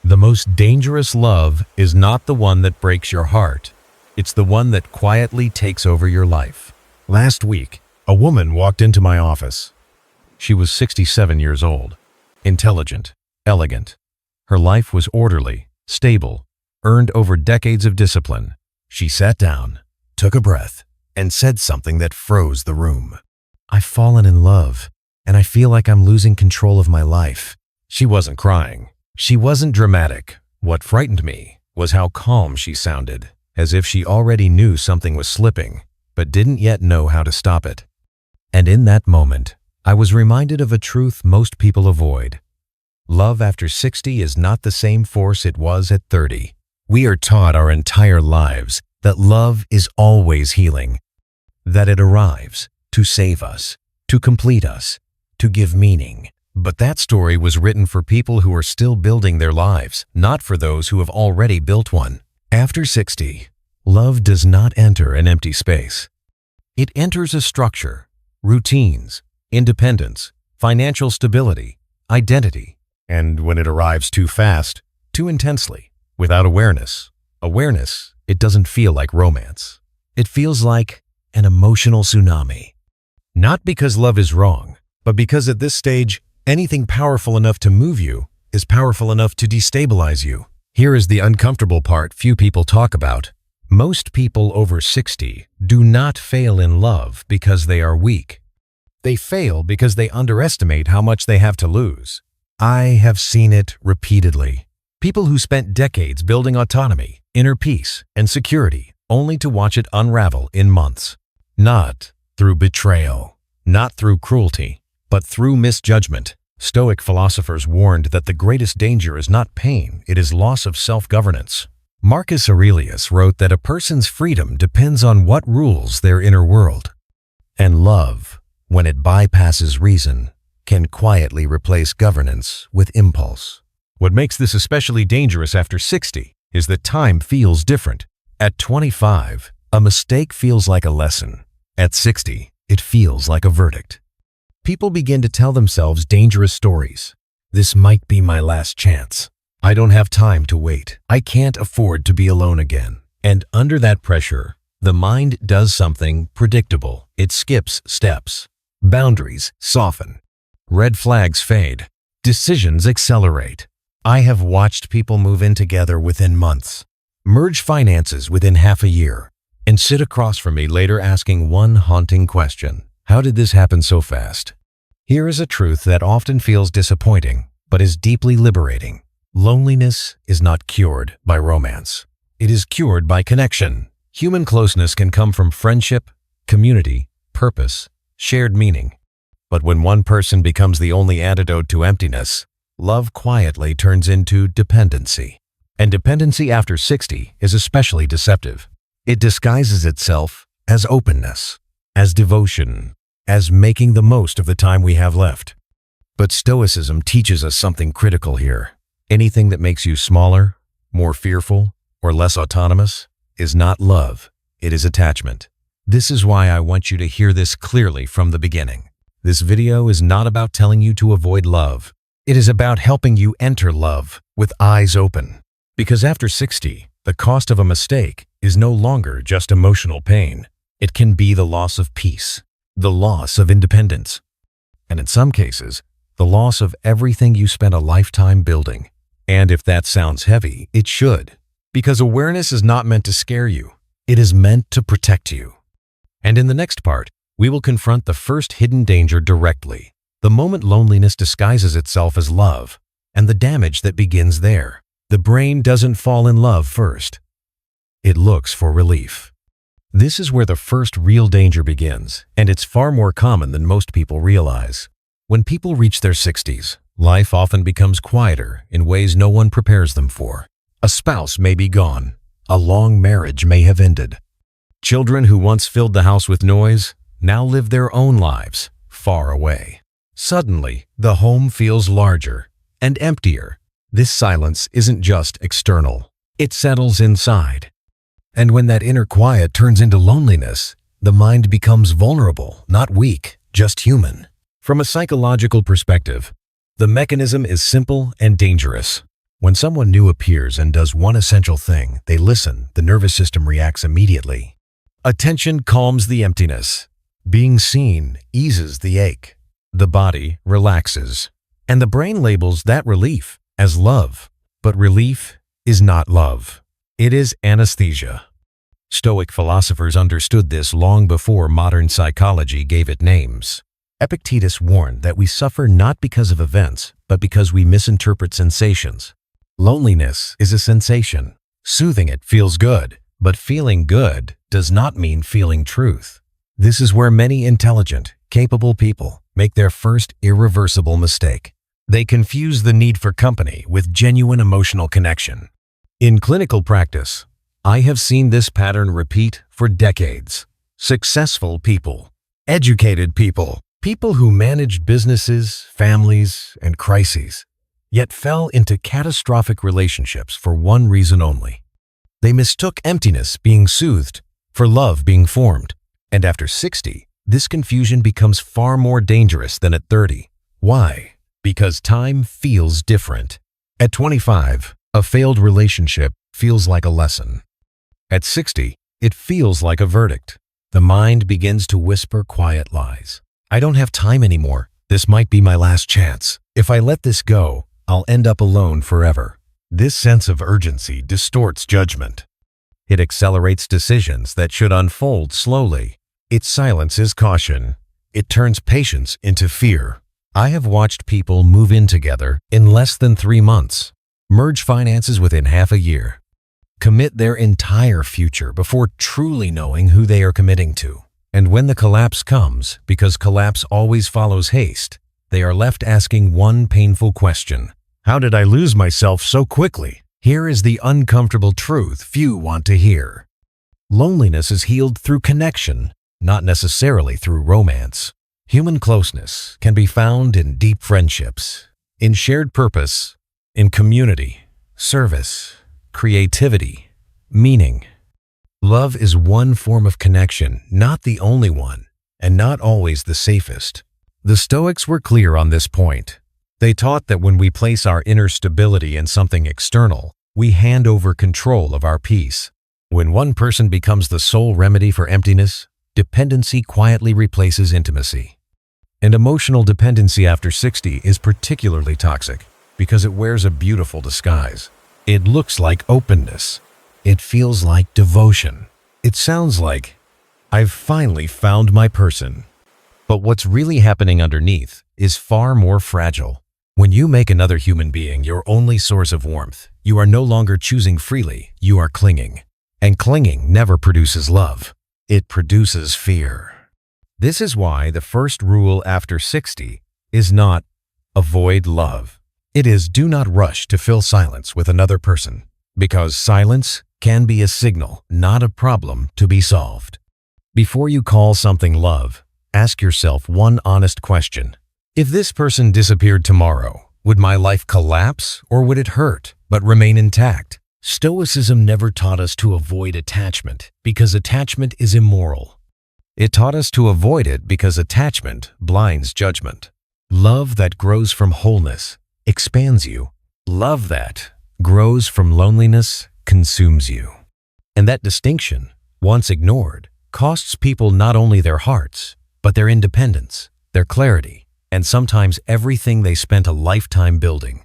The most dangerous love is not the one that breaks your heart. It's the one that quietly takes over your life. Last week, a woman walked into my office. She was 67 years old, intelligent, elegant. Her life was orderly, stable, earned over decades of discipline. She sat down, took a breath, and said something that froze the room. "I've fallen in love, and I feel like I'm losing control of my life." She wasn't crying. She wasn't dramatic. What frightened me was how calm she sounded, as if she already knew something was slipping, but didn't yet know how to stop it. And in that moment, I was reminded of a truth most people avoid. Love after 60 is not the same force it was at 30. We are taught our entire lives that love is always healing, that it arrives to save us, to complete us, to give meaning. But that story was written for people who are still building their lives, not for those who have already built one. After 60, love does not enter an empty space. It enters a structure, routines, independence, financial stability, identity. And when it arrives too fast, too intensely, without awareness, it doesn't feel like romance. It feels like an emotional tsunami. Not because love is wrong, but because at this stage, anything powerful enough to move you is powerful enough to destabilize you. Here is the uncomfortable part few people talk about. Most people over 60 do not fail in love because they are weak. They fail because they underestimate how much they have to lose. I have seen it repeatedly. People who spent decades building autonomy, inner peace, and security only to watch it unravel in months. Not through betrayal, not through cruelty, but through misjudgment. Stoic philosophers warned that the greatest danger is not pain, it is loss of self-governance. Marcus Aurelius wrote that a person's freedom depends on what rules their inner world. And love, when it bypasses reason, can quietly replace governance with impulse. What makes this especially dangerous after 60 is that time feels different. At 25, a mistake feels like a lesson. At 60, it feels like a verdict. People begin to tell themselves dangerous stories. This might be my last chance. I don't have time to wait. I can't afford to be alone again. And under that pressure, the mind does something predictable. It skips steps. Boundaries soften. Red flags fade. Decisions accelerate. I have watched people move in together within months, merge finances within half a year, and sit across from me later asking one haunting question. How did this happen so fast? Here is a truth that often feels disappointing, but is deeply liberating. Loneliness is not cured by romance. It is cured by connection. Human closeness can come from friendship, community, purpose, shared meaning. But when one person becomes the only antidote to emptiness, love quietly turns into dependency. And dependency after 60 is especially deceptive. It disguises itself as openness, as devotion, as making the most of the time we have left. But Stoicism teaches us something critical here. Anything that makes you smaller, more fearful, or less autonomous is not love, it is attachment. This is why I want you to hear this clearly from the beginning. This video is not about telling you to avoid love. It is about helping you enter love with eyes open. Because after 60, the cost of a mistake is no longer just emotional pain. It can be the loss of peace, the loss of independence, and in some cases, the loss of everything you spent a lifetime building. And if that sounds heavy, it should, because awareness is not meant to scare you. It is meant to protect you. And in the next part, we will confront the first hidden danger directly, the moment loneliness disguises itself as love, and the damage that begins there. The brain doesn't fall in love first. It looks for relief. This is where the first real danger begins, and it's far more common than most people realize. When people reach their 60s, life often becomes quieter in ways no one prepares them for. A spouse may be gone. A long marriage may have ended. Children who once filled the house with noise now live their own lives, far away. Suddenly, the home feels larger and emptier. This silence isn't just external. It settles inside. And when that inner quiet turns into loneliness, the mind becomes vulnerable, not weak, just human. From a psychological perspective, the mechanism is simple and dangerous. When someone new appears and does one essential thing, they listen, the nervous system reacts immediately. Attention calms the emptiness. Being seen eases the ache. The body relaxes. And the brain labels that relief as love. But relief is not love. It is anesthesia. Stoic philosophers understood this long before modern psychology gave it names. Epictetus warned that we suffer not because of events, but because we misinterpret sensations. Loneliness is a sensation. Soothing it feels good, but feeling good does not mean feeling truth. This is where many intelligent, capable people make their first irreversible mistake. They confuse the need for company with genuine emotional connection. In clinical practice, I have seen this pattern repeat for decades. Successful people, educated people, people who managed businesses, families, and crises, yet fell into catastrophic relationships for one reason only. They mistook emptiness being soothed for love being formed. And after 60, this confusion becomes far more dangerous than at 30. Why? Because time feels different. At 25, a failed relationship feels like a lesson. At 60, it feels like a verdict. The mind begins to whisper quiet lies. I don't have time anymore. This might be my last chance. If I let this go, I'll end up alone forever. This sense of urgency distorts judgment. It accelerates decisions that should unfold slowly. It silences caution. It turns patience into fear. I have watched people move in together in less than 3 months, merge finances within half a year, commit their entire future before truly knowing who they are committing to. And when the collapse comes, because collapse always follows haste, they are left asking one painful question. How did I lose myself so quickly? Here is the uncomfortable truth few want to hear. Loneliness is healed through connection, not necessarily through romance. Human closeness can be found in deep friendships, in shared purpose, in community, service, creativity, meaning. Love is one form of connection, not the only one, and not always the safest. The Stoics were clear on this point. They taught that when we place our inner stability in something external, we hand over control of our peace. When one person becomes the sole remedy for emptiness, dependency quietly replaces intimacy. And emotional dependency after 60 is particularly toxic because it wears a beautiful disguise. It looks like openness. It feels like devotion. It sounds like, I've finally found my person. But what's really happening underneath is far more fragile. When you make another human being your only source of warmth, you are no longer choosing freely, you are clinging. And clinging never produces love. It produces fear. This is why the first rule after 60 is not avoid love. It is do not rush to fill silence with another person, because silence can be a signal, not a problem to be solved. Before you call something love, ask yourself one honest question. If this person disappeared tomorrow, would my life collapse or would it hurt but remain intact? Stoicism never taught us to avoid attachment because attachment is immoral. It taught us to avoid it because attachment blinds judgment. Love that grows from wholeness expands you. Love that grows from loneliness consumes you. And that distinction, once ignored, costs people not only their hearts, but their independence, their clarity, and sometimes everything they spent a lifetime building.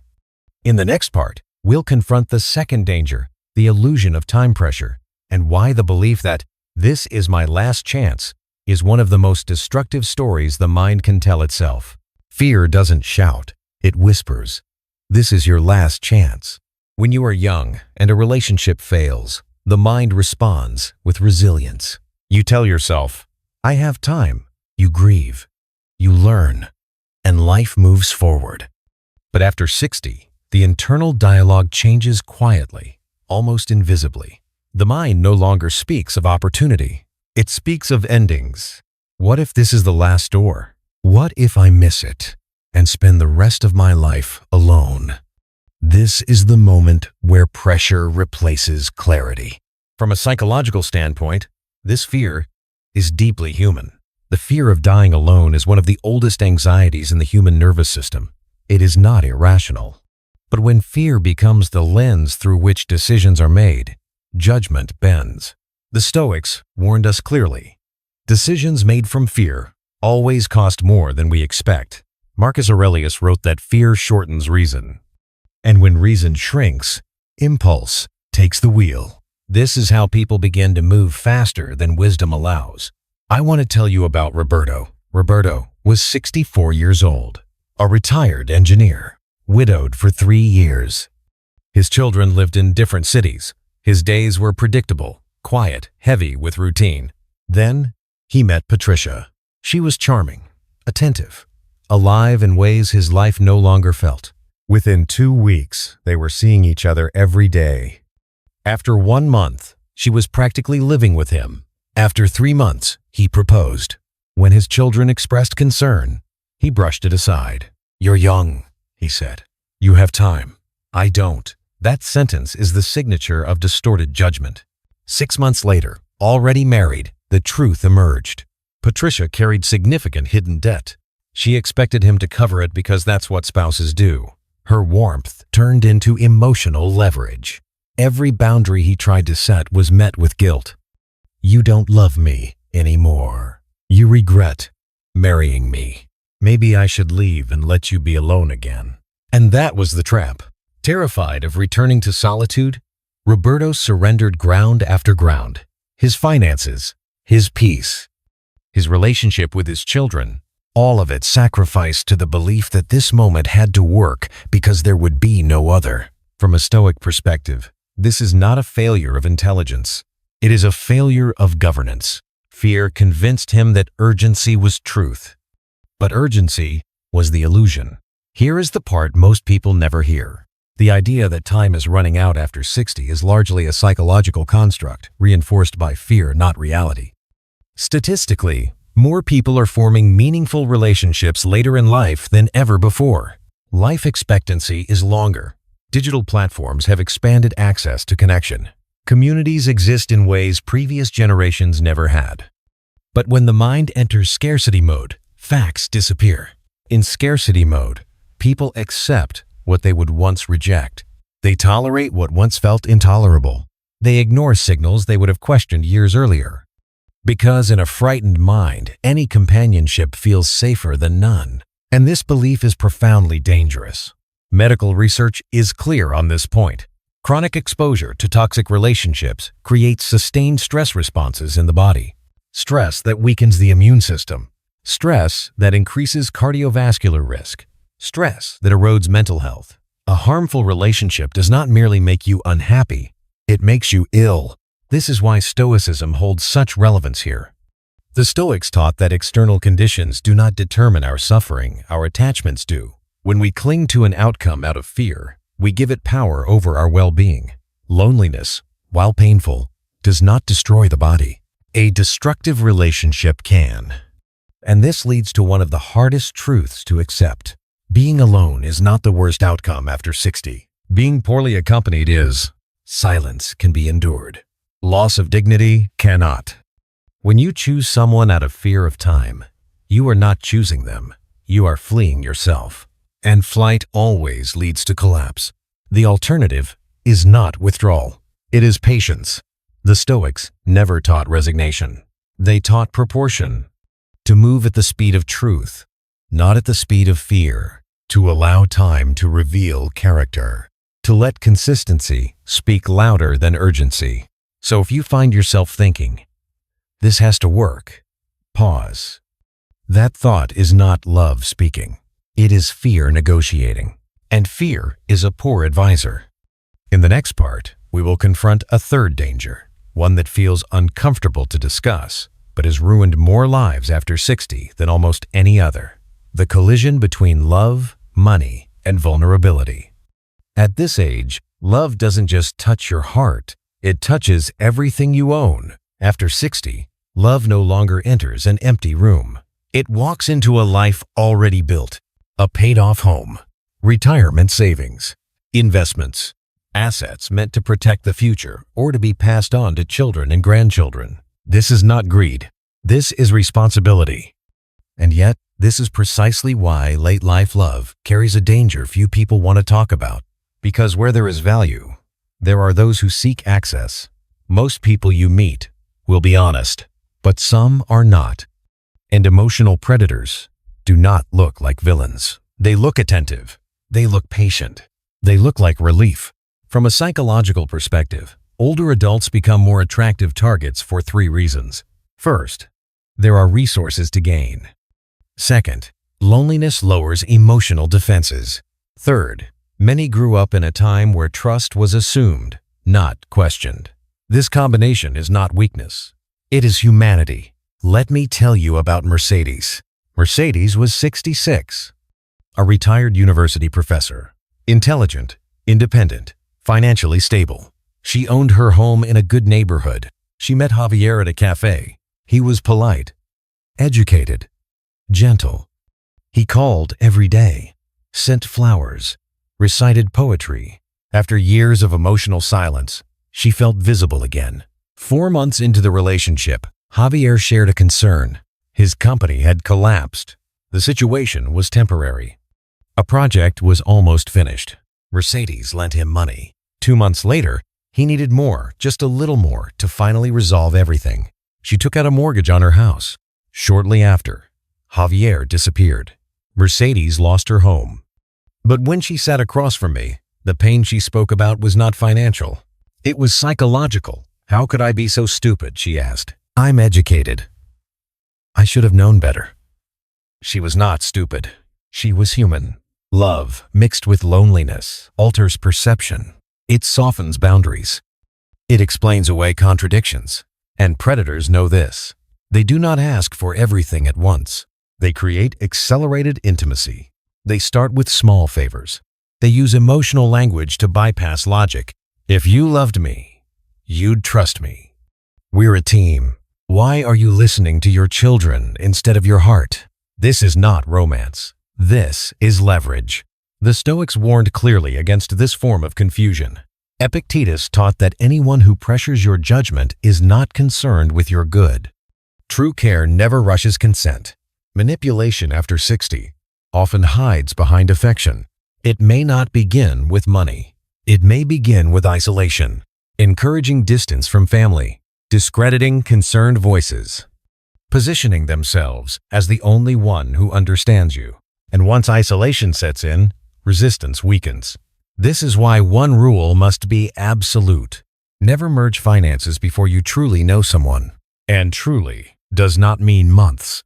In the next part, we'll confront the second danger, the illusion of time pressure, and why the belief that this is my last chance is one of the most destructive stories the mind can tell itself. Fear doesn't shout, it whispers. This is your last chance. When you are young and a relationship fails, the mind responds with resilience. You tell yourself, I have time. You grieve, you learn, and life moves forward. But after 60, the internal dialogue changes quietly, almost invisibly. The mind no longer speaks of opportunity. It speaks of endings. What if this is the last door? What if I miss it and spend the rest of my life alone? This is the moment where pressure replaces clarity. From a psychological standpoint, this fear is deeply human. The fear of dying alone is one of the oldest anxieties in the human nervous system. It is not irrational. But when fear becomes the lens through which decisions are made, judgment bends. The Stoics warned us clearly. Decisions made from fear always cost more than we expect. Marcus Aurelius wrote that fear shortens reason. And when reason shrinks, impulse takes the wheel. This is how people begin to move faster than wisdom allows. I want to tell you about Roberto. Roberto was 64 years old, a retired engineer, widowed for 3 years. His children lived in different cities. His days were predictable, quiet, heavy with routine. Then he met Patricia. She was charming, attentive, alive in ways his life no longer felt. Within 2 weeks, they were seeing each other every day. After 1 month, she was practically living with him. After 3 months, he proposed. When his children expressed concern, he brushed it aside. "You're young," he said. "You have time. I don't." That sentence is the signature of distorted judgment. 6 months later, already married, the truth emerged. Patricia carried significant hidden debt. She expected him to cover it because that's what spouses do. Her warmth turned into emotional leverage. Every boundary he tried to set was met with guilt. "You don't love me anymore. You regret marrying me. Maybe I should leave and let you be alone again." And that was the trap. Terrified of returning to solitude, Roberto surrendered ground after ground. His finances, his peace, his relationship with his children, all of it sacrificed to the belief that this moment had to work because there would be no other. From a Stoic perspective, this is not a failure of intelligence. It is a failure of governance. Fear convinced him that urgency was truth. But urgency was the illusion. Here is the part most people never hear. The idea that time is running out after 60 is largely a psychological construct, reinforced by fear, not reality. Statistically, more people are forming meaningful relationships later in life than ever before. Life expectancy is longer. Digital platforms have expanded access to connection. Communities exist in ways previous generations never had. But when the mind enters scarcity mode, facts disappear. In scarcity mode, people accept what they would once reject. They tolerate what once felt intolerable. They ignore signals they would have questioned years earlier. Because in a frightened mind, any companionship feels safer than none. And this belief is profoundly dangerous. Medical research is clear on this point. Chronic exposure to toxic relationships creates sustained stress responses in the body. Stress that weakens the immune system. Stress that increases cardiovascular risk. Stress that erodes mental health. A harmful relationship does not merely make you unhappy, it makes you ill. This is why Stoicism holds such relevance here. The Stoics taught that external conditions do not determine our suffering, our attachments do. When we cling to an outcome out of fear, we give it power over our well-being. Loneliness, while painful, does not destroy the body. A destructive relationship can. And this leads to one of the hardest truths to accept. Being alone is not the worst outcome after 60. Being poorly accompanied is. Silence can be endured. Loss of dignity cannot. When you choose someone out of fear of time, you are not choosing them. You are fleeing yourself. And flight always leads to collapse. The alternative is not withdrawal. It is patience. The Stoics never taught resignation. They taught proportion. To move at the speed of truth, not at the speed of fear. To allow time to reveal character. To let consistency speak louder than urgency. So if you find yourself thinking, "This has to work," pause. That thought is not love speaking. It is fear negotiating. And fear is a poor advisor. In the next part, we will confront a third danger, one that feels uncomfortable to discuss, but has ruined more lives after 60 than almost any other. The collision between love, money, and vulnerability. At this age, love doesn't just touch your heart, it touches everything you own. After 60, love no longer enters an empty room. It walks into a life already built, a paid-off home, retirement savings, investments, assets meant to protect the future or to be passed on to children and grandchildren. This is not greed. This is responsibility. And yet, this is precisely why late-life love carries a danger few people want to talk about. Because where there is value, there are those who seek access. Most people you meet will be honest, but some are not. And emotional predators do not look like villains. They look attentive. They look patient. They look like relief. From a psychological perspective, older adults become more attractive targets for 3 reasons. First, there are resources to gain. Second, loneliness lowers emotional defenses. Third, many grew up in a time where trust was assumed, not questioned. This combination is not weakness. It is humanity. Let me tell you about Mercedes. Mercedes was 66. A retired university professor. Intelligent, independent, financially stable. She owned her home in a good neighborhood. She met Javier at a cafe. He was polite, educated, gentle. He called every day, sent flowers, recited poetry. After years of emotional silence, she felt visible again. 4 months into the relationship, Javier shared a concern. His company had collapsed. The situation was temporary. A project was almost finished. Mercedes lent him money. 2 months later, he needed more, just a little more, to finally resolve everything. She took out a mortgage on her house. Shortly after, Javier disappeared. Mercedes lost her home. But when she sat across from me, the pain she spoke about was not financial. It was psychological. How could I be so stupid, she asked. I'm educated. I should have known better. She was not stupid. She was human. Love, mixed with loneliness, alters perception. It softens boundaries. It explains away contradictions. And predators know this. They do not ask for everything at once. They create accelerated intimacy. They start with small favors. They use emotional language to bypass logic. If you loved me, you'd trust me. We're a team. Why are you listening to your children instead of your heart? This is not romance. This is leverage. The Stoics warned clearly against this form of confusion. Epictetus taught that anyone who pressures your judgment is not concerned with your good. True care never rushes consent. Manipulation after 60 often hides behind affection. It may not begin with money. It may begin with isolation, encouraging distance from family, discrediting concerned voices, positioning themselves as the only one who understands you. And once isolation sets in, resistance weakens. This is why one rule must be absolute. Never merge finances before you truly know someone. And truly does not mean months.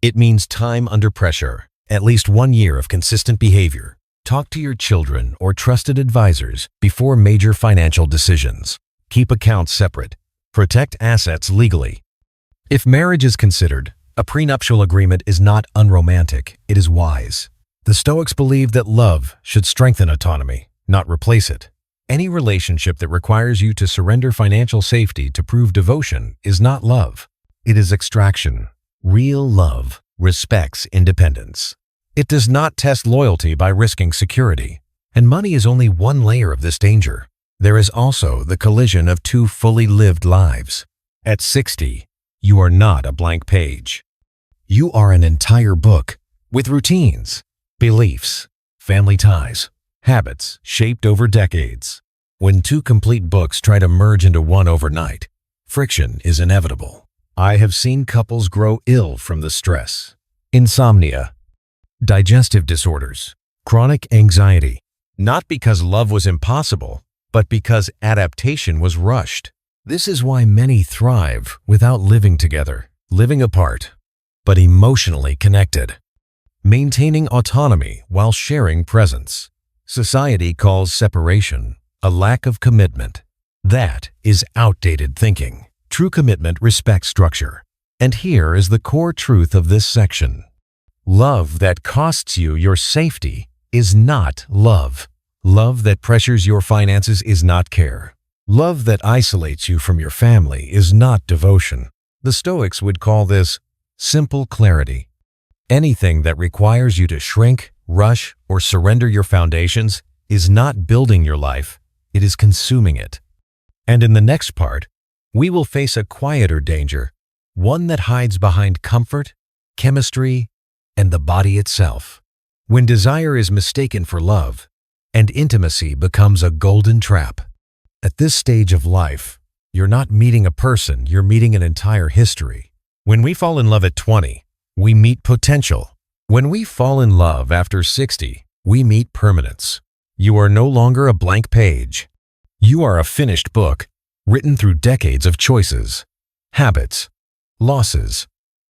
It means time under pressure, at least 1 year of consistent behavior. Talk to your children or trusted advisors before major financial decisions. Keep accounts separate. Protect assets legally. If marriage is considered, a prenuptial agreement is not unromantic, it is wise. The Stoics believe that love should strengthen autonomy, not replace it. Any relationship that requires you to surrender financial safety to prove devotion is not love. It is extraction. Real love respects independence. It does not test loyalty by risking security. And money is only one layer of this danger. There is also the collision of 2 fully lived lives. At 60, you are not a blank page. You are an entire book with routines, beliefs, family ties, habits shaped over decades. When 2 complete books try to merge into one overnight, friction is inevitable. I have seen couples grow ill from the stress. Insomnia, digestive disorders, chronic anxiety, not because love was impossible, but because adaptation was rushed. This is why many thrive without living together, living apart, but emotionally connected, maintaining autonomy while sharing presence. Society calls separation a lack of commitment. That is outdated thinking. True commitment respects structure. And here is the core truth of this section. Love that costs you your safety is not love. Love that pressures your finances is not care. Love that isolates you from your family is not devotion. The Stoics would call this simple clarity. Anything that requires you to shrink, rush, or surrender your foundations is not building your life, it is consuming it. And in the next part, we will face a quieter danger, one that hides behind comfort, chemistry, and the body itself. When desire is mistaken for love, and intimacy becomes a golden trap. At this stage of life, you're not meeting a person, you're meeting an entire history. When we fall in love at 20, we meet potential. When we fall in love after 60, we meet permanence. You are no longer a blank page. You are a finished book, written through decades of choices, habits, losses,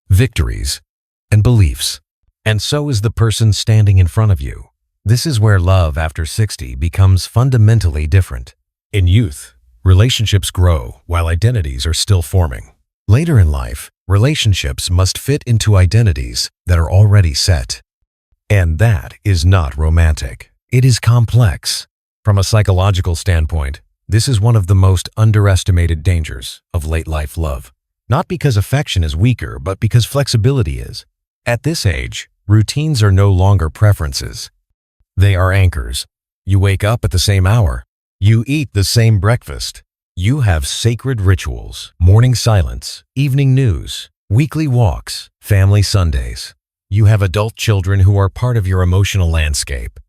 victories, and beliefs. And so is the person standing in front of you. This is where love after 60 becomes fundamentally different. In youth, relationships grow while identities are still forming. Later in life, relationships must fit into identities that are already set. And that is not romantic. It is complex. From a psychological standpoint, this is one of the most underestimated dangers of late-life love. Not because affection is weaker, but because flexibility is. At this age, routines are no longer preferences. They are anchors. You wake up at the same hour. You eat the same breakfast. You have sacred rituals, morning silence, evening news, weekly walks, family Sundays. You have adult children who are part of your emotional landscape.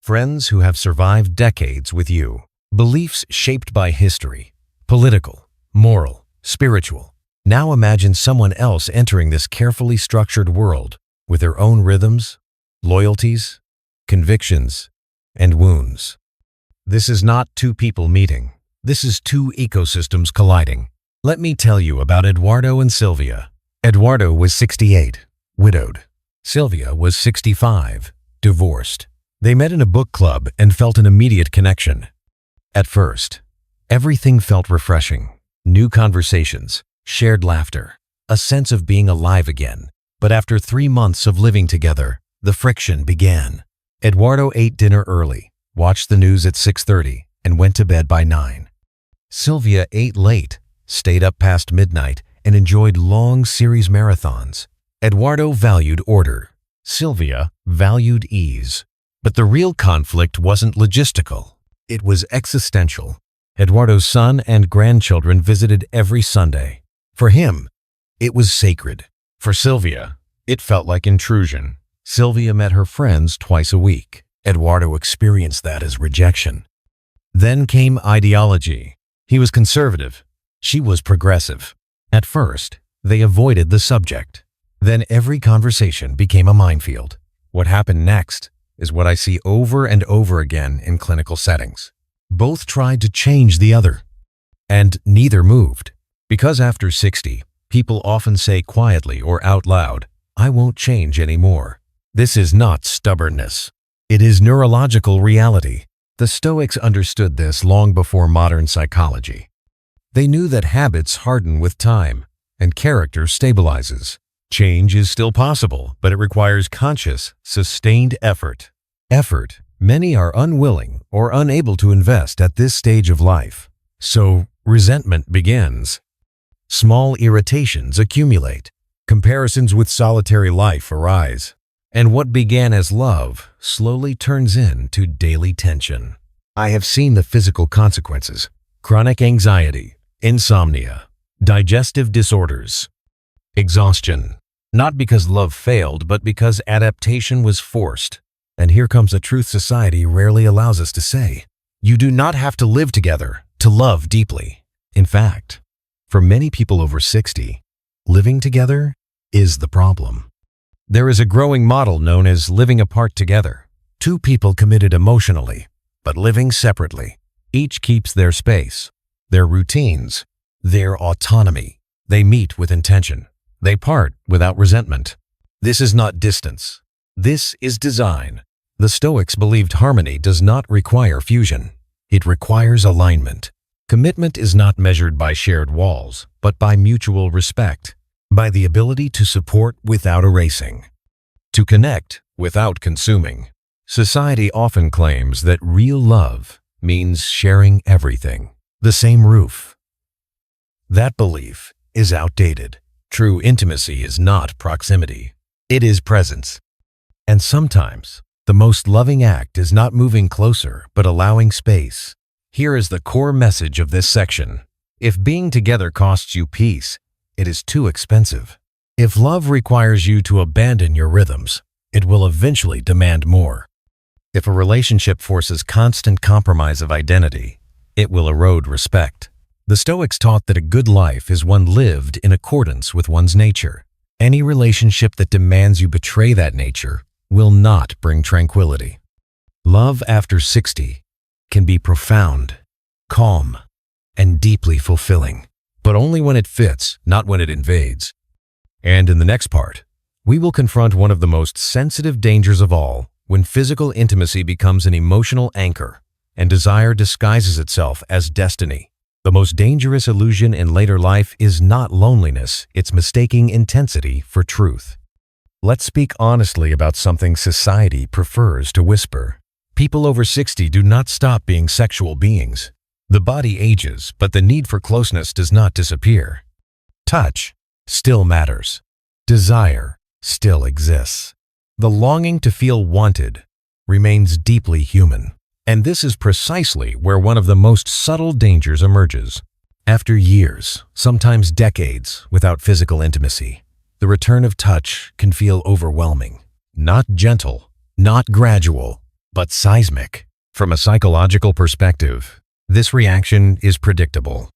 Friends who have survived decades with you. Beliefs shaped by history, political, moral, spiritual. Now imagine someone else entering this carefully structured world with their own rhythms, loyalties, convictions, and wounds. This is not two people meeting. This is two ecosystems colliding. Let me tell you about Eduardo and Sylvia. Eduardo was 68, widowed. Sylvia was 65, divorced. They met in a book club and felt an immediate connection. At first, everything felt refreshing. New conversations, shared laughter, a sense of being alive again. But after 3 months of living together, the friction began. Eduardo ate dinner early, watched the news at 6:30, and went to bed by 9. Sylvia ate late, stayed up past midnight, and enjoyed long series marathons. Eduardo valued order. Sylvia valued ease. But the real conflict wasn't logistical. It was existential. Eduardo's son and grandchildren visited every Sunday. For him, it was sacred. For Sylvia, it felt like intrusion. Sylvia met her friends twice a week. Eduardo experienced that as rejection. Then came ideology. He was conservative. She was progressive. At first, they avoided the subject. Then every conversation became a minefield. What happened next is what I see over and over again in clinical settings. Both tried to change the other, and neither moved. Because after 60, people often say quietly or out loud, "I won't change anymore." This is not stubbornness. It is neurological reality. The Stoics understood this long before modern psychology. They knew that habits harden with time, and character stabilizes. Change is still possible, but it requires conscious, sustained effort. Effort many are unwilling or unable to invest at this stage of life. So resentment begins. Small irritations accumulate. Comparisons with solitary life arise. And what began as love slowly turns into daily tension. I have seen the physical consequences: chronic anxiety, insomnia, digestive disorders, exhaustion. Not because love failed, but because adaptation was forced. And here comes a truth society rarely allows us to say. You do not have to live together to love deeply. In fact, for many people over 60, living together is the problem. There is a growing model known as living apart together. Two people committed emotionally, but living separately. Each keeps their space, their routines, their autonomy. They meet with intention. They part without resentment. This is not distance. This is design. The Stoics believed harmony does not require fusion. It requires alignment. Commitment is not measured by shared walls, but by mutual respect, by the ability to support without erasing, to connect without consuming. Society often claims that real love means sharing everything, the same roof. That belief is outdated. True intimacy is not proximity. It is presence. And sometimes, the most loving act is not moving closer, but allowing space. Here is the core message of this section. If being together costs you peace, it is too expensive. If love requires you to abandon your rhythms, it will eventually demand more. If a relationship forces constant compromise of identity, it will erode respect. The Stoics taught that a good life is one lived in accordance with one's nature. Any relationship that demands you betray that nature will not bring tranquility. Love after 60 can be profound, calm, and deeply fulfilling, but only when it fits, not when it invades. And in the next part, we will confront one of the most sensitive dangers of all, when physical intimacy becomes an emotional anchor and desire disguises itself as destiny. The most dangerous illusion in later life is not loneliness, it's mistaking intensity for truth. Let's speak honestly about something society prefers to whisper. People over 60 do not stop being sexual beings. The body ages, but the need for closeness does not disappear. Touch still matters. Desire still exists. The longing to feel wanted remains deeply human. And this is precisely where one of the most subtle dangers emerges. After years, sometimes decades, without physical intimacy, the return of touch can feel overwhelming. Not gentle, not gradual, but seismic. From a psychological perspective, this reaction is predictable.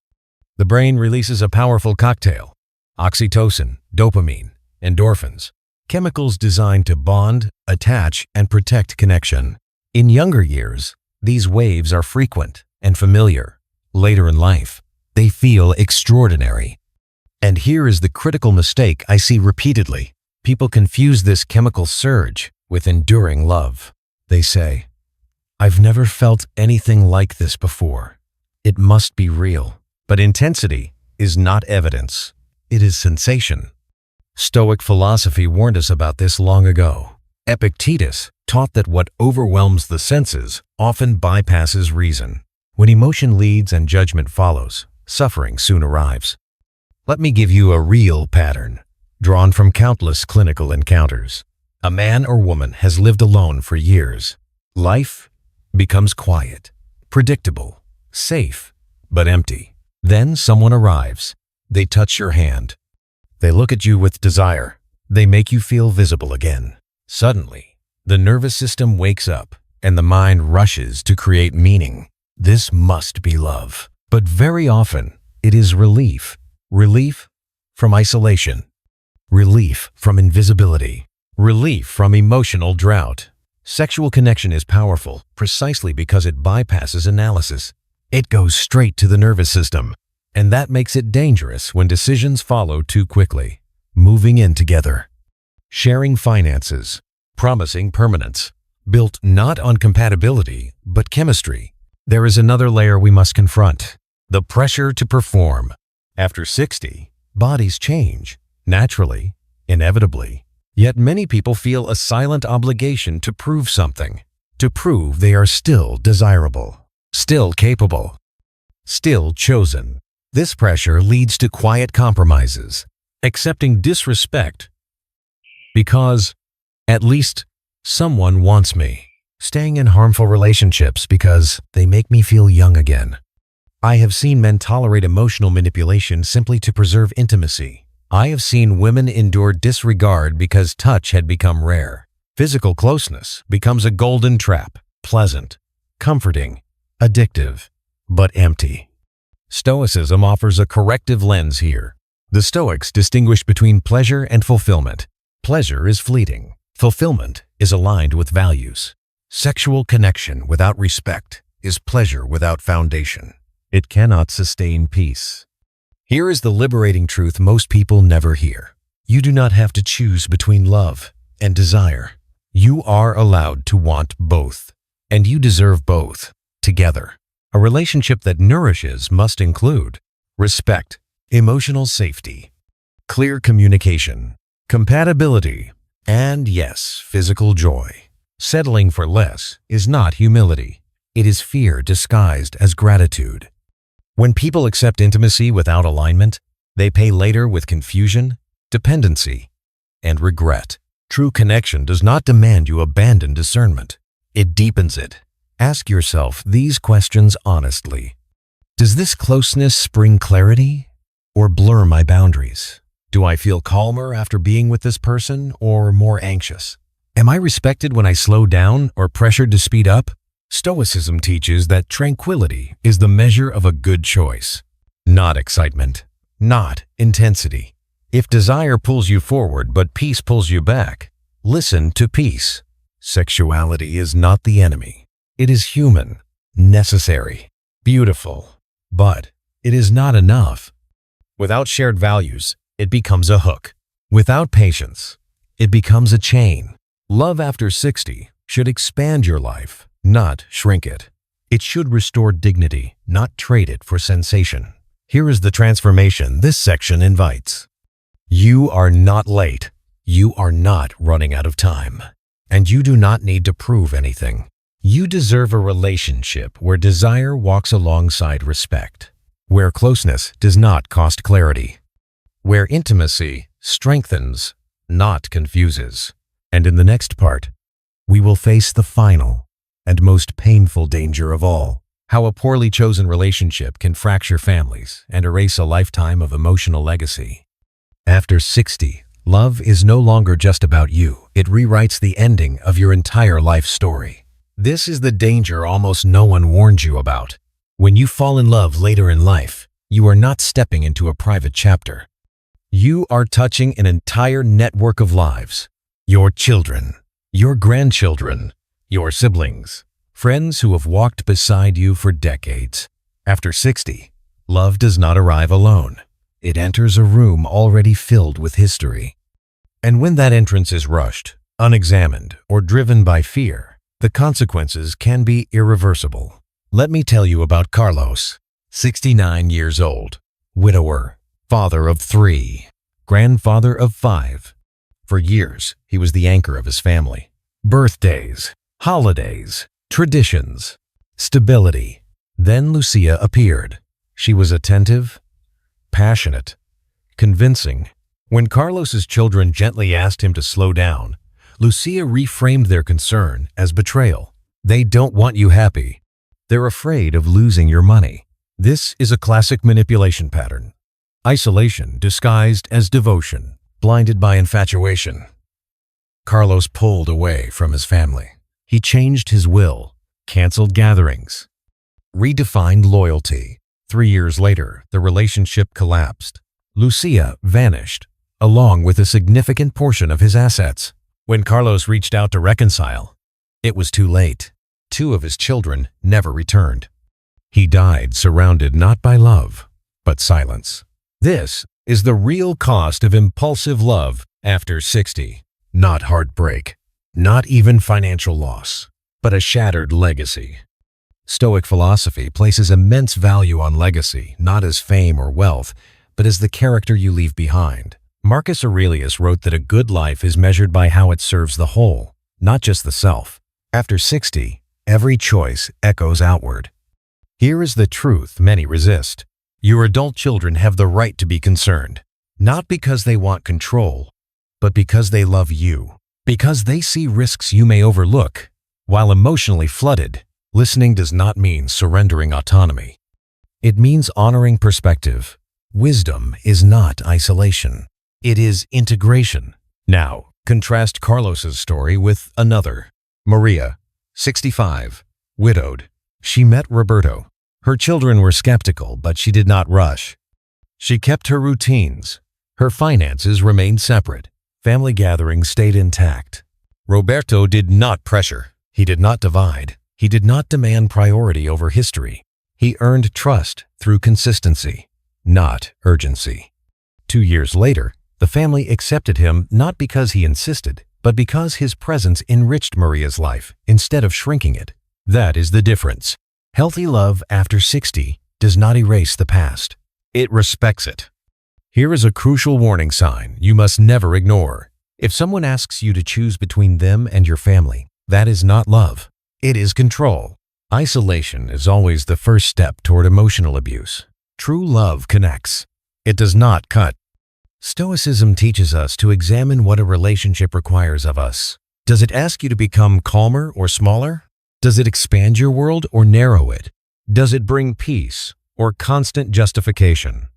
The brain releases a powerful cocktail: oxytocin, dopamine, endorphins, chemicals designed to bond, attach, and protect connection. In younger years, these waves are frequent and familiar. Later in life, they feel extraordinary. And here is the critical mistake I see repeatedly. People confuse this chemical surge with enduring love. They say, "I've never felt anything like this before. It must be real." But intensity is not evidence. It is sensation. Stoic philosophy warned us about this long ago. Epictetus taught that what overwhelms the senses often bypasses reason. When emotion leads and judgment follows, suffering soon arrives. Let me give you a real pattern, drawn from countless clinical encounters. A man or woman has lived alone for years. Life becomes quiet, predictable, safe, but empty. Then someone arrives. They touch your hand. They look at you with desire. They make you feel visible again. Suddenly, the nervous system wakes up and the mind rushes to create meaning. This must be love. But very often, it is relief. Relief from isolation. Relief from invisibility. Relief from emotional drought. Sexual connection is powerful precisely because it bypasses analysis. It goes straight to the nervous system. And that makes it dangerous when decisions follow too quickly. Moving in together. Sharing finances. Promising permanence. Built not on compatibility, but chemistry. There is another layer we must confront. The pressure to perform. After 60, bodies change. Naturally, inevitably. Yet many people feel a silent obligation to prove something. To prove they are still desirable. Still capable. Still chosen. This pressure leads to quiet compromises, accepting disrespect because at least someone wants me, staying in harmful relationships because they make me feel young again. I have seen men tolerate emotional manipulation simply to preserve intimacy. I have seen women endure disregard because touch had become rare. Physical closeness becomes a golden trap, pleasant, comforting, addictive, but empty. Stoicism offers a corrective lens here. The Stoics distinguish between pleasure and fulfillment. Pleasure is fleeting. Fulfillment is aligned with values. Sexual connection without respect is pleasure without foundation. It cannot sustain peace. Here is the liberating truth most people never hear. You do not have to choose between love and desire. You are allowed to want both, and you deserve both together. A relationship that nourishes must include respect, emotional safety, clear communication, compatibility, and yes, physical joy. Settling for less is not humility. It is fear disguised as gratitude. When people accept intimacy without alignment, they pay later with confusion, dependency, and regret. True connection does not demand you abandon discernment. It deepens it. Ask yourself these questions honestly. Does this closeness bring clarity or blur my boundaries? Do I feel calmer after being with this person or more anxious? Am I respected when I slow down or pressured to speed up? Stoicism teaches that tranquility is the measure of a good choice, not excitement, not intensity. If desire pulls you forward but peace pulls you back, listen to peace. Sexuality is not the enemy. It is human, necessary, beautiful, but it is not enough. Without shared values, it becomes a hook. Without patience, it becomes a chain. Love after 60 should expand your life, not shrink it. It should restore dignity, not trade it for sensation. Here is the transformation this section invites. You are not late. You are not running out of time. And you do not need to prove anything. You deserve a relationship where desire walks alongside respect, where closeness does not cost clarity, where intimacy strengthens, not confuses. And in the next part, we will face the final and most painful danger of all, how a poorly chosen relationship can fracture families and erase a lifetime of emotional legacy. After 60, love is no longer just about you. It rewrites the ending of your entire life story. This is the danger almost no one warned you about. When you fall in love later in life, you are not stepping into a private chapter. You are touching an entire network of lives. Your children, your grandchildren, your siblings, friends who have walked beside you for decades. After 60, love does not arrive alone. It enters a room already filled with history. And when that entrance is rushed, unexamined, or driven by fear, the consequences can be irreversible. Let me tell you about Carlos, 69 years old, widower, father of 3, grandfather of 5. For years, he was the anchor of his family. Birthdays, holidays, traditions, stability. Then Lucia appeared. She was attentive, passionate, convincing. When Carlos's children gently asked him to slow down, Lucia reframed their concern as betrayal. They don't want you happy. They're afraid of losing your money. This is a classic manipulation pattern. Isolation disguised as devotion, blinded by infatuation. Carlos pulled away from his family. He changed his will, canceled gatherings, redefined loyalty. 3 years later, the relationship collapsed. Lucia vanished, along with a significant portion of his assets. When Carlos reached out to reconcile, it was too late. 2 of his children never returned. He died surrounded not by love, but silence. This is the real cost of impulsive love after 60. Not heartbreak, not even financial loss, but a shattered legacy. Stoic philosophy places immense value on legacy, not as fame or wealth, but as the character you leave behind. Marcus Aurelius wrote that a good life is measured by how it serves the whole, not just the self. After 60, every choice echoes outward. Here is the truth many resist. Your adult children have the right to be concerned, not because they want control, but because they love you, because they see risks you may overlook. While emotionally flooded, listening does not mean surrendering autonomy. It means honoring perspective. Wisdom is not isolation. It is integration. Now, contrast Carlos's story with another. Maria, 65, widowed. She met Roberto. Her children were skeptical, but she did not rush. She kept her routines. Her finances remained separate. Family gatherings stayed intact. Roberto did not pressure. He did not divide. He did not demand priority over history. He earned trust through consistency, not urgency. 2 years later, the family accepted him not because he insisted, but because his presence enriched Maria's life instead of shrinking it. That is the difference. Healthy love after 60 does not erase the past. It respects it. Here is a crucial warning sign you must never ignore. If someone asks you to choose between them and your family, that is not love. It is control. Isolation is always the first step toward emotional abuse. True love connects. It does not cut. Stoicism teaches us to examine what a relationship requires of us. Does it ask you to become calmer or smaller? Does it expand your world or narrow it? Does it bring peace or constant justification?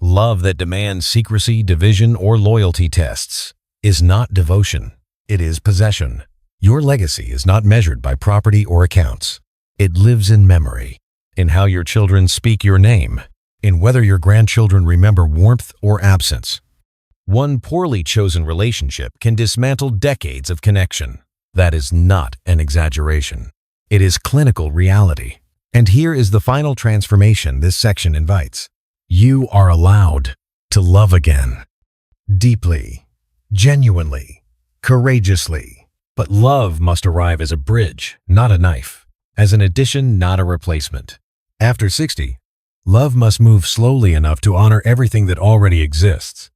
Love that demands secrecy, division, or loyalty tests is not devotion. It is possession. Your legacy is not measured by property or accounts. It lives in memory, in how your children speak your name, in whether your grandchildren remember warmth or absence. One poorly chosen relationship can dismantle decades of connection. That is not an exaggeration. It is clinical reality. And here is the final transformation this section invites. You are allowed to love again. Deeply, genuinely, courageously. But love must arrive as a bridge, not a knife. As an addition, not a replacement. After 60, love must move slowly enough to honor everything that already exists.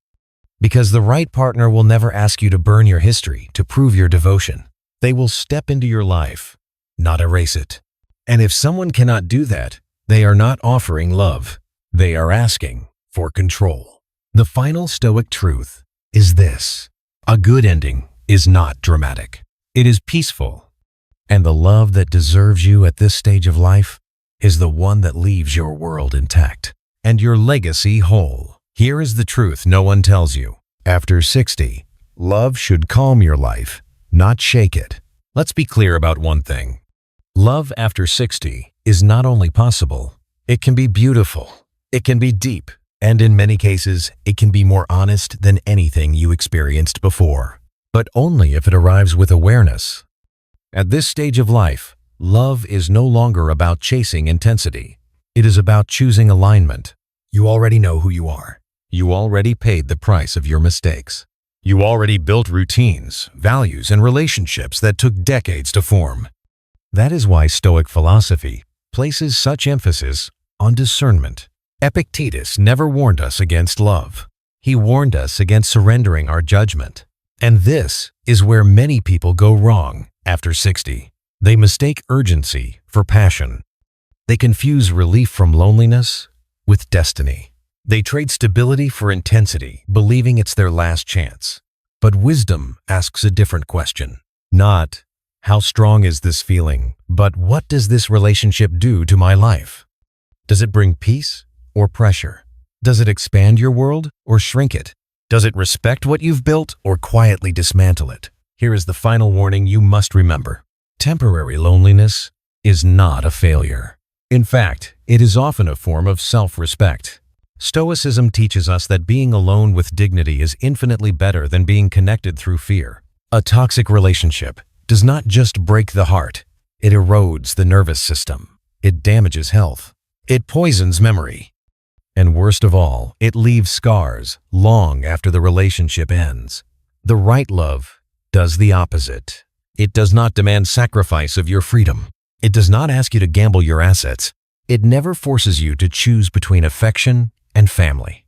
Because the right partner will never ask you to burn your history to prove your devotion. They will step into your life, not erase it. And if someone cannot do that, they are not offering love. They are asking for control. The final Stoic truth is this: a good ending is not dramatic. It is peaceful. And the love that deserves you at this stage of life is the one that leaves your world intact and your legacy whole. Here is the truth no one tells you. After 60, love should calm your life, not shake it. Let's be clear about one thing. Love after 60 is not only possible, it can be beautiful, it can be deep, and in many cases, it can be more honest than anything you experienced before. But only if it arrives with awareness. At this stage of life, love is no longer about chasing intensity. It is about choosing alignment. You already know who you are. You already paid the price of your mistakes. You already built routines, values, and relationships that took decades to form. That is why Stoic philosophy places such emphasis on discernment. Epictetus never warned us against love. He warned us against surrendering our judgment. And this is where many people go wrong after 60. They mistake urgency for passion. They confuse relief from loneliness with destiny. They trade stability for intensity, believing it's their last chance. But wisdom asks a different question. Not, how strong is this feeling, but what does this relationship do to my life? Does it bring peace or pressure? Does it expand your world or shrink it? Does it respect what you've built or quietly dismantle it? Here is the final warning you must remember. Temporary loneliness is not a failure. In fact, it is often a form of self-respect. Stoicism teaches us that being alone with dignity is infinitely better than being connected through fear. A toxic relationship does not just break the heart, it erodes the nervous system. It damages health. It poisons memory. And worst of all, it leaves scars long after the relationship ends. The right love does the opposite. It does not demand sacrifice of your freedom. It does not ask you to gamble your assets. It never forces you to choose between affection and family.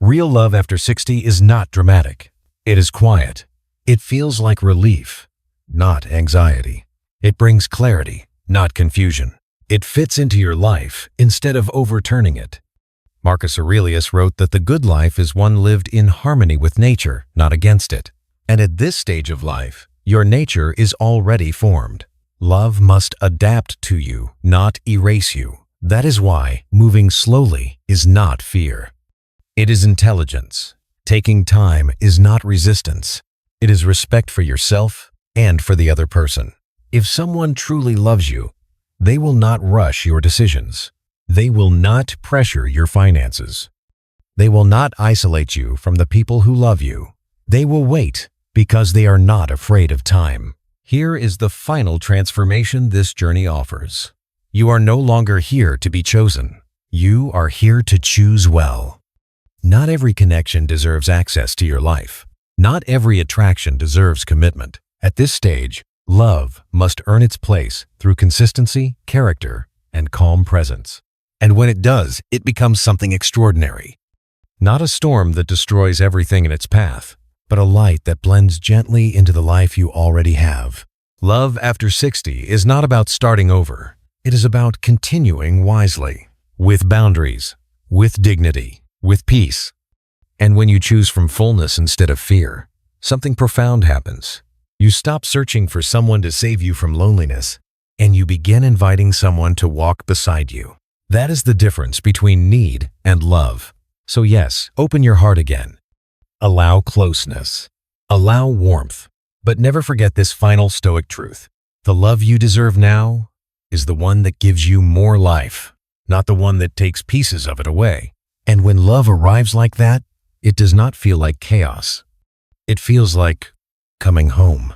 Real love after 60 is not dramatic. It is quiet. It feels like relief, not anxiety. It brings clarity, not confusion. It fits into your life instead of overturning it. Marcus Aurelius wrote that the good life is one lived in harmony with nature, not against it. And at this stage of life, your nature is already formed. Love must adapt to you, not erase you. That is why moving slowly is not fear. It is intelligence. Taking time is not resistance. It is respect for yourself and for the other person. If someone truly loves you, they will not rush your decisions. They will not pressure your finances. They will not isolate you from the people who love you. They will wait because they are not afraid of time. Here is the final transformation this journey offers. You are no longer here to be chosen. You are here to choose well. Not every connection deserves access to your life. Not every attraction deserves commitment. At this stage, love must earn its place through consistency, character, and calm presence. And when it does, it becomes something extraordinary. Not a storm that destroys everything in its path, but a light that blends gently into the life you already have. Love after 60 is not about starting over. It is about continuing wisely, with boundaries, with dignity, with peace. And when you choose from fullness instead of fear, something profound happens. You stop searching for someone to save you from loneliness, and you begin inviting someone to walk beside you. That is the difference between need and love. So yes, open your heart again. Allow closeness. Allow warmth. But never forget this final Stoic truth. The love you deserve now is the one that gives you more life, not the one that takes pieces of it away. And when love arrives like that, it does not feel like chaos. It feels like coming home.